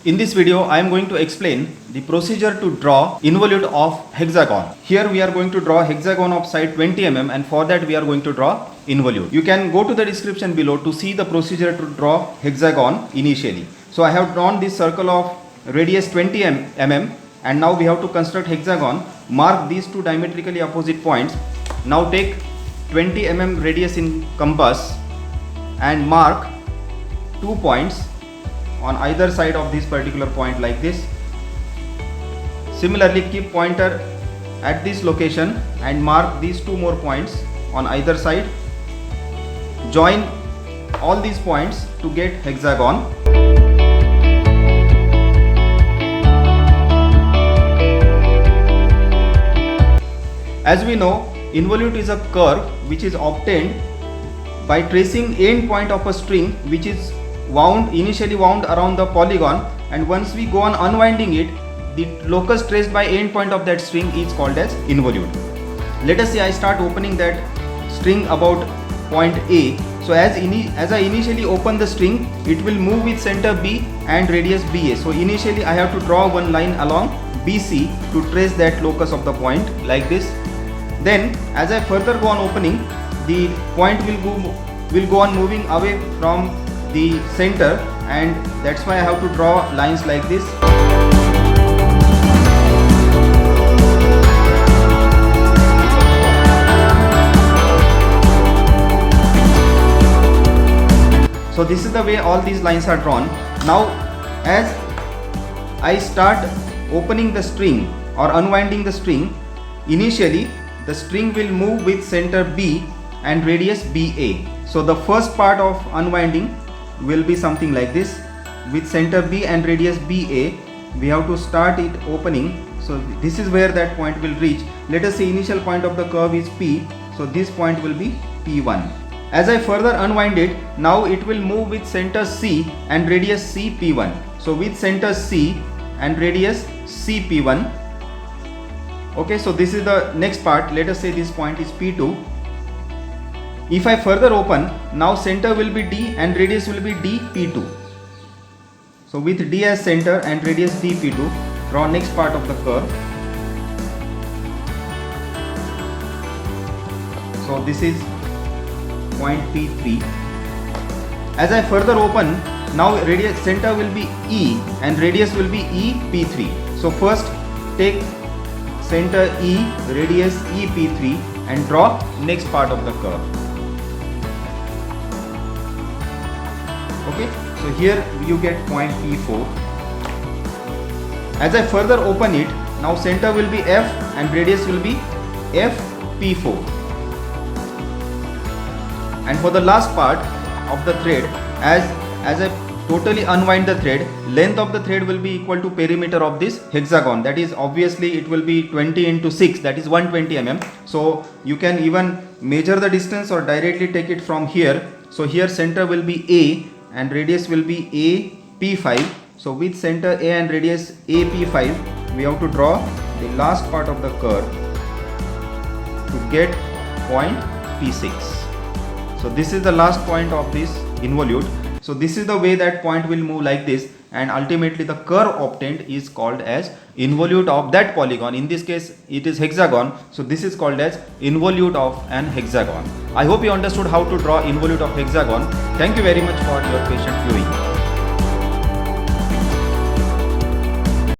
In this video, I am going to explain the procedure to draw involute of hexagon. Here we are going to draw hexagon of side 20 mm, and for that we are going to draw involute. You can go to the description below to see the procedure to draw hexagon initially. So I have drawn this circle of radius 20 mm, and now we have to construct hexagon. Mark these two diametrically opposite points. Now take 20 mm radius in compass and mark 2 points on either side of this particular point like this. Similarly, keep pointer at this location and mark these 2 more points on either side. Join all these points to get hexagon. As we know, involute is a curve which is obtained by tracing end point of a string which is initially wound around the polygon, and once we go on unwinding it, the locus traced by end point of that string is called as involute. Let us say I start opening that string about point A. So as I initially open the string, it will move with center B and radius BA. So initially I have to draw one line along BC to trace that locus of the point like this. Then as I further go on opening, the point will go on moving away from the center, and that's why I have to draw lines like this. So this is the way all these lines are drawn. Now as I start opening the string or unwinding the string, initially the string will move with center B and radius BA. So the first part of unwinding will be something like this. With center B and radius BA, we have to start it opening. So this is where that point will reach. Let us say initial point of the curve is P. So this point will be P1. As I further unwind it, now it will move with center C and radius CP1. So with center C and radius CP1. Okay, so this is the next part. Let us say this point is P2. If I further open, now center will be D and radius will be DP2. So with D as center and radius DP2, draw next part of the curve. So this is point P3. As I further open, now radius center will be E and radius will be EP3. So first take center E, radius EP3 and draw next part of the curve. Okay, so here you get point P4. As I further open it, now center will be F and radius will be FP4. And for the last part of the thread, as I totally unwind the thread, length of the thread will be equal to perimeter of this hexagon. That is, obviously it will be 20 into 6, that is 120 mm. So you can even measure the distance or directly take it from here. So here center will be A and radius will be AP5. So with center A and radius AP5, we have to draw the last part of the curve to get point P6. So this is the last point of this involute. So this is the way that point will move like this, and ultimately the curve obtained is called as involute of that polygon. In this case it is hexagon, so this is called as involute of an hexagon. I hope you understood how to draw involute of hexagon. Thank you very much for your patient viewing.